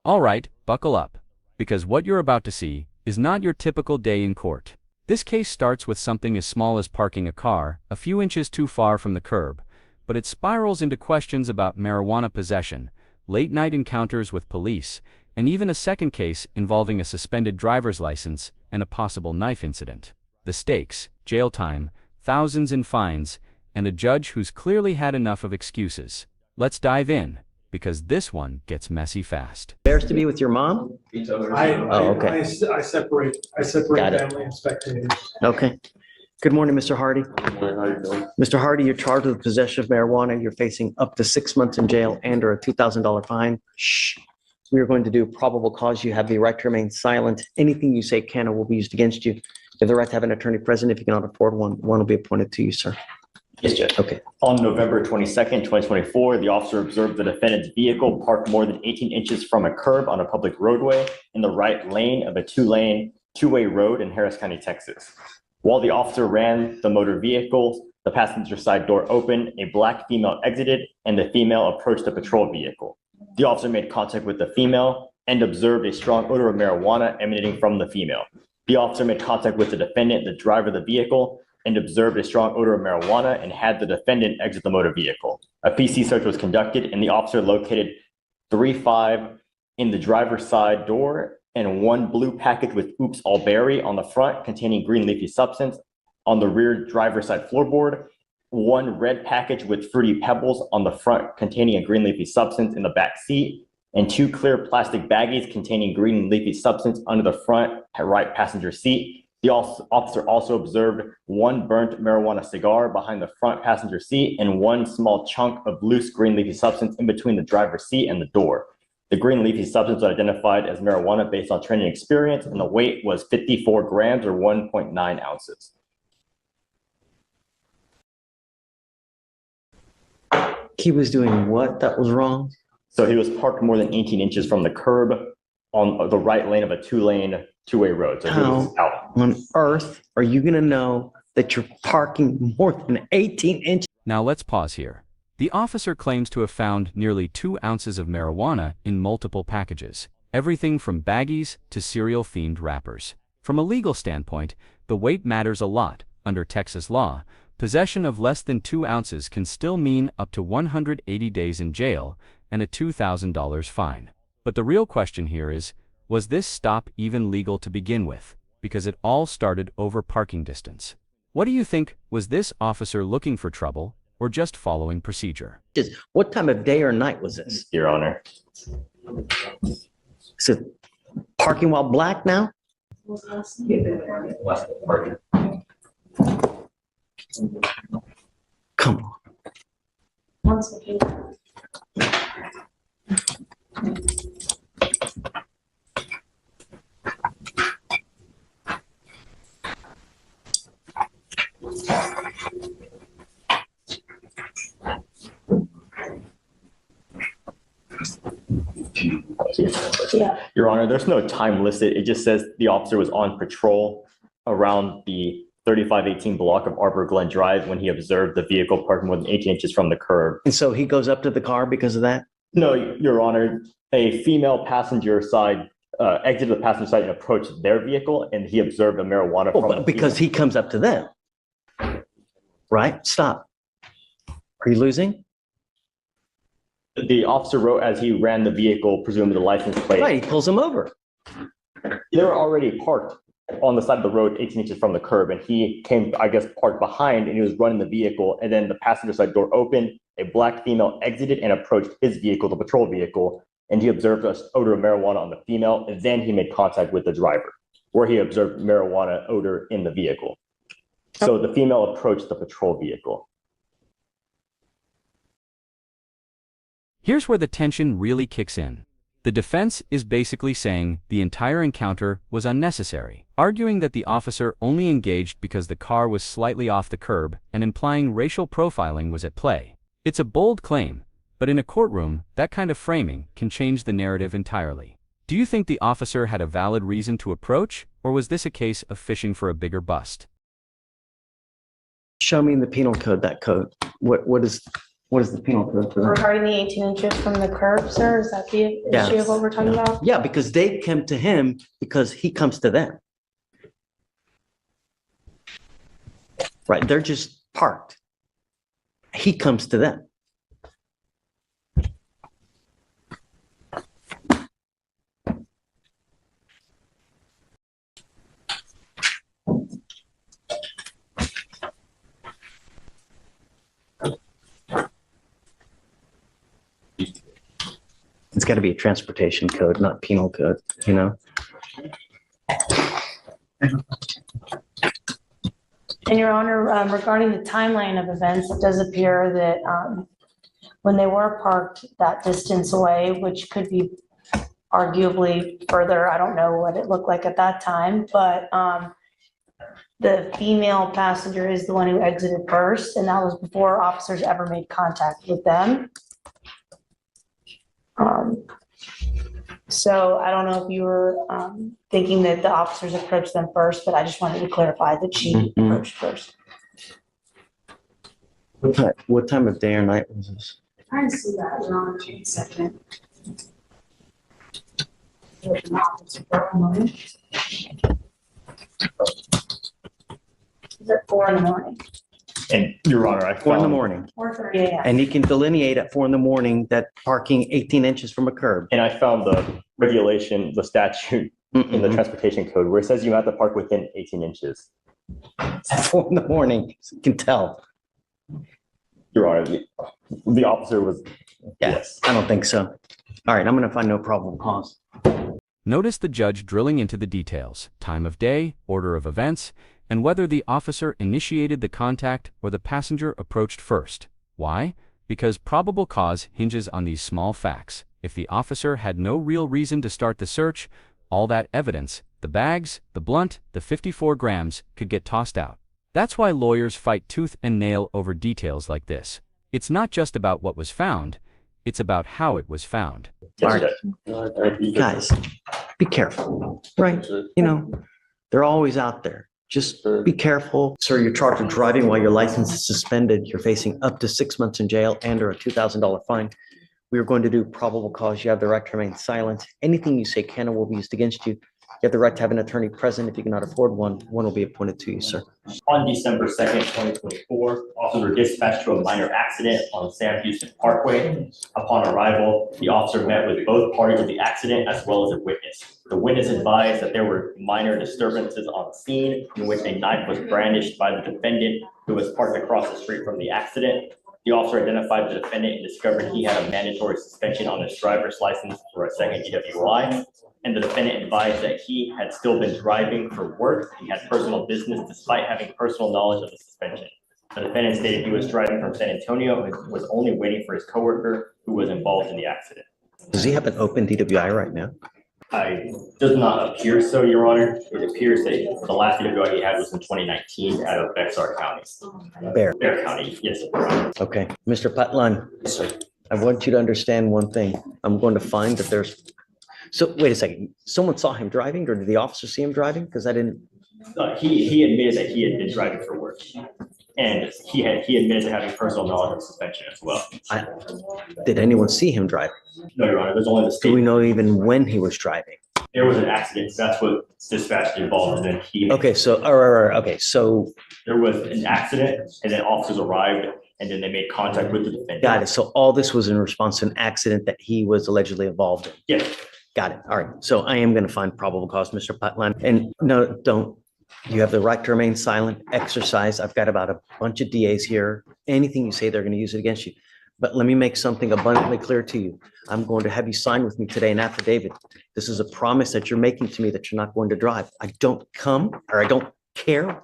Alright, buckle up, because what you're about to see is not your typical day in court. This case starts with something as small as parking a car a few inches too far from the curb, but it spirals into questions about marijuana possession, late-night encounters with police, and even a second case involving a suspended driver's license and a possible knife incident. The stakes: jail time, thousands in fines, and a judge who's clearly had enough of excuses. Let's dive in, because this one gets messy fast. Embarrassed to be with your mom? Okay. I separate Got it. family and spectators. Okay. Good morning, Mr. Hardy. How you doing? Mr. Hardy, you're charged with possession of marijuana. You're facing up to 6 months in jail and or a $2,000 fine. Shh. We are going to do probable cause. You have the right to remain silent. Anything you say can or will be used against you. You have the right to have an attorney present. If you cannot afford one, one will be appointed to you, sir. Yes, Judge. Okay. On November 22nd, 2024, the officer observed the defendant's vehicle parked more than 18 inches from a curb on a public roadway in the right lane of a two-way road in Harris County, Texas. While the officer ran the motor vehicle, the passenger side door opened, a black female exited, and the female approached the patrol vehicle. The officer made contact with the female and observed a strong odor of marijuana emanating from the female. The officer made contact with the defendant, the driver of the vehicle, and observed a strong odor of marijuana and had the defendant exit the motor vehicle. A PC search was conducted and the officer located 3.5 in the driver's side door and one blue package with "Oops, all berry" on the front containing green leafy substance on the rear driver's side floorboard, one red package with fruity pebbles on the front containing a green leafy substance in the back seat, and two clear plastic baggies containing green leafy substance under the front right passenger seat. The officer also observed one burnt marijuana cigar behind the front passenger seat and one small chunk of loose green leafy substance in between the driver's seat and the door. The green leafy substance was identified as marijuana based on training experience, and the weight was 54 grams or 1.9 ounces. He was doing what that was wrong? So he was parked more than 18 inches from the curb on the right lane of a two-way road. So he was out. On earth are you going to know that you're parking more than 18 inches? Now let's pause here. The officer claims to have found nearly 2 ounces of marijuana in multiple packages, everything from baggies to cereal-themed wrappers. From a legal standpoint, the weight matters a lot. Under Texas law, possession of less than 2 ounces can still mean up to 180 days in jail and a $2,000 fine. But the real question here is, was this stop even legal to begin with? Because it all started over parking distance. What do you think? Was this officer looking for trouble or just following procedure? What time of day or night was this? Your Honor. Is it parking while black now? Come on. Your Honor, there's no time listed. It just says the officer was on patrol around the 3518 block of Arbor Glen Drive when he observed the vehicle parked more than 18 inches from the curb. And so he goes up to the car because of that? No, Your Honor, a female passenger side exited the passenger side and approached their vehicle, and he observed a marijuana from the because he comes up to them. Right? Stop. Are you losing? The officer wrote as he ran the vehicle, presumably the license plate. Right, he pulls him over. They were already parked on the side of the road 18 inches from the curb, and he came, I guess, parked behind, and he was running the vehicle, and then the passenger side door opened, a black female exited and approached his vehicle, the patrol vehicle, and he observed an odor of marijuana on the female, and then he made contact with the driver, where he observed marijuana odor in the vehicle. So the female approached the patrol vehicle. Here's where the tension really kicks in. The defense is basically saying the entire encounter was unnecessary, arguing that the officer only engaged because the car was slightly off the curb and implying racial profiling was at play. It's a bold claim, but in a courtroom, that kind of framing can change the narrative entirely. Do you think the officer had a valid reason to approach, or was this a case of fishing for a bigger bust? Show me in the penal code that code. What is What is the penal code for that? Regarding the 18 inches from the curb, sir, is that the Yeah. issue of what we're talking about? Yeah, because they come to him because he comes to them. Right, they're just parked. He comes to them. It's got to be a transportation code, not penal code, you know? And Your Honor, regarding the timeline of events, it does appear that when they were parked that distance away, which could be arguably further, I don't know what it looked like at that time, but the female passenger is the one who exited first, and that was before officers ever made contact with them. So I don't know if you were thinking that the officers approached them first, but I just wanted to clarify that she approached first. What time of day or night was this? Trying to see that, Your Honor, in a second. Is it 4 in the morning? And Your Honor, I 4 in the found, morning. 4:30 a.m. And you can delineate at 4 in the morning that parking 18 inches from a curb. and I found the regulation, the statute in the transportation code where it says you have to park within 18 inches. At 4 in the morning, you can tell. Your Honor, the officer was, Yeah, yes. I don't think so. All right, I'm going to find no probable cause. Notice the judge drilling into the details: time of day, order of events, and whether the officer initiated the contact or the passenger approached first. Why? Because probable cause hinges on these small facts. If the officer had no real reason to start the search, all that evidence, the bags, the blunt, the 54 grams, could get tossed out. That's why lawyers fight tooth and nail over details like this. It's not just about what was found, it's about how it was found. Yes, All Judge. Guys, be careful, right? You know, they're always out there. Just be careful. Sir, you're charged with driving while your license is suspended. You're facing up to 6 months in jail and or a $2,000 fine. We are going to do probable cause. You have the right to remain silent. Anything you say can or will be used against you. You have the right to have an attorney present. If you cannot afford one, one will be appointed to you, sir. On December 2nd, 2024, officers were dispatched to a minor accident on Sam Houston Parkway. Upon arrival, the officer met with both parties of the accident as well as a witness. The witness advised that there were minor disturbances on the scene in which a knife was brandished by the defendant who was parked across the street from the accident. The officer identified the defendant and discovered he had a mandatory suspension on his driver's license for a second DWI. And the defendant advised that he had still been driving for work. He had personal business despite having personal knowledge of the suspension. The defendant stated he was driving from San Antonio and was only waiting for his coworker who was involved in the accident. Does he have an open DWI right now? Does not appear so, Your Honor. It appears that the last DWI he had was in 2019 out of Bexar County. Bear. Bear County, yes, Your Honor. Okay. Mr. Patlan, Yes, sir. I want you to understand one thing. I'm going to find that there's, so wait a second. Someone saw him driving or did the officer see him driving? Because I didn't. He admitted that he had been driving for work. And he admitted to having personal knowledge of suspension as well. Did anyone see him driving? No, Your Honor, there's only the Do we state. know even when he was driving? There was an accident. That's what dispatch involved. And then Okay, so, all right, okay, so, there was an accident and then officers arrived and then they made contact with the defendant. got it. So all this was in response to an accident that he was allegedly involved in. Yes. Got it. All right. So I am going to find probable cause, Mr. Patlan. And no, don't. You have the right to remain silent, exercise. I've got about a bunch of DAs here. Anything you say, they're going to use it against you. But let me make something abundantly clear to you. I'm going to have you sign with me today an affidavit. This is a promise that you're making to me that you're not going to drive. I don't care.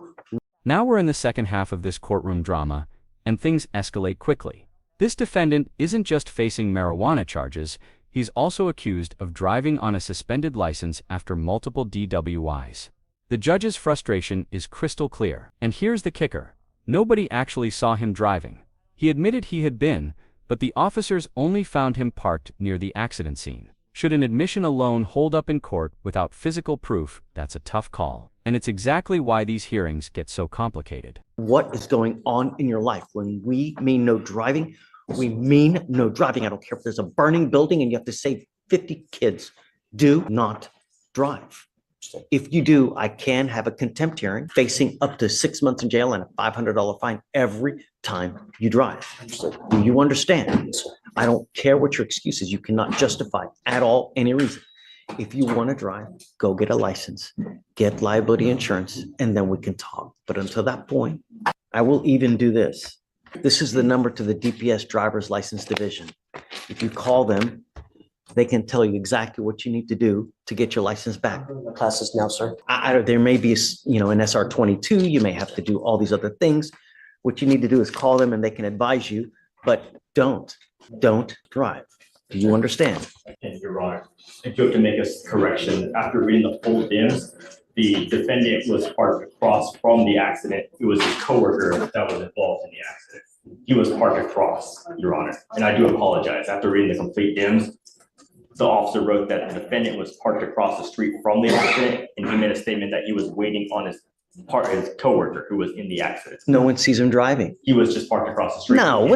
Now we're in the second half of this courtroom drama, and things escalate quickly. This defendant isn't just facing marijuana charges, he's also accused of driving on a suspended license after multiple DWIs. The judge's frustration is crystal clear. And here's the kicker. Nobody actually saw him driving. He admitted he had been, but the officers only found him parked near the accident scene. Should an admission alone hold up in court without physical proof, that's a tough call. And it's exactly why these hearings get so complicated. What is going on in your life? When we mean no driving, We mean no driving. I don't care if there's a burning building and you have to save 50 kids. Do not drive. If you do, I can have a contempt hearing facing up to 6 months in jail and a $500 fine every time you drive. Do you understand? I don't care what your excuse is. You cannot justify at all any reason. If you want to drive, go get a license, get liability insurance, and then we can talk. But until that point, I will even do this. This is the number to the DPS Driver's License Division. If you call them, they can tell you exactly what you need to do to get your license back. Classes now, sir. There may be, an SR 22, you may have to do all these other things. What you need to do is call them and they can advise you, but don't drive. Do you understand? And Your Honor, I do have to make a correction. After reading the full DIMS, the defendant was parked across from the accident. It was his coworker that was involved in the accident. He was parked across, Your Honor. And I do apologize. After reading the complete DIMS, the officer wrote that the defendant was parked across the street from the accident, and he made a statement that he was waiting on his coworker who was in the accident. No one sees him driving. He was just parked across the street. No,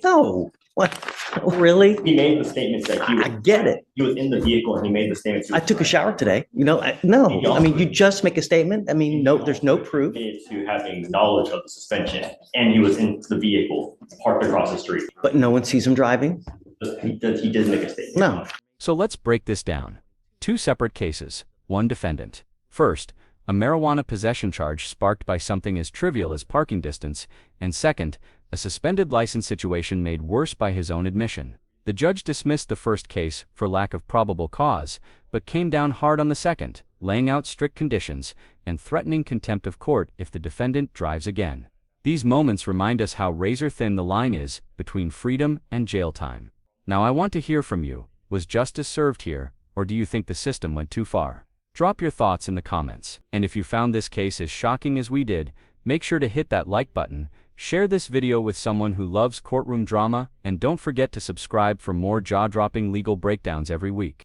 no, what, really? He made the statement that I get it. he was in the vehicle and he made the statement. I took a shower today, no, you just make a statement, no, there's no proof. To having knowledge of the suspension, and he was in the vehicle parked across the street. But no one sees him driving? He did make a statement. No. So let's break this down. 2 separate cases, 1 defendant. First, a marijuana possession charge sparked by something as trivial as parking distance, and second, a suspended license situation made worse by his own admission. The judge dismissed the first case for lack of probable cause, but came down hard on the second, laying out strict conditions and threatening contempt of court if the defendant drives again. These moments remind us how razor-thin the line is between freedom and jail time. Now I want to hear from you. Was justice served here, or do you think the system went too far? Drop your thoughts in the comments. And if you found this case as shocking as we did, make sure to hit that like button, share this video with someone who loves courtroom drama, and don't forget to subscribe for more jaw-dropping legal breakdowns every week.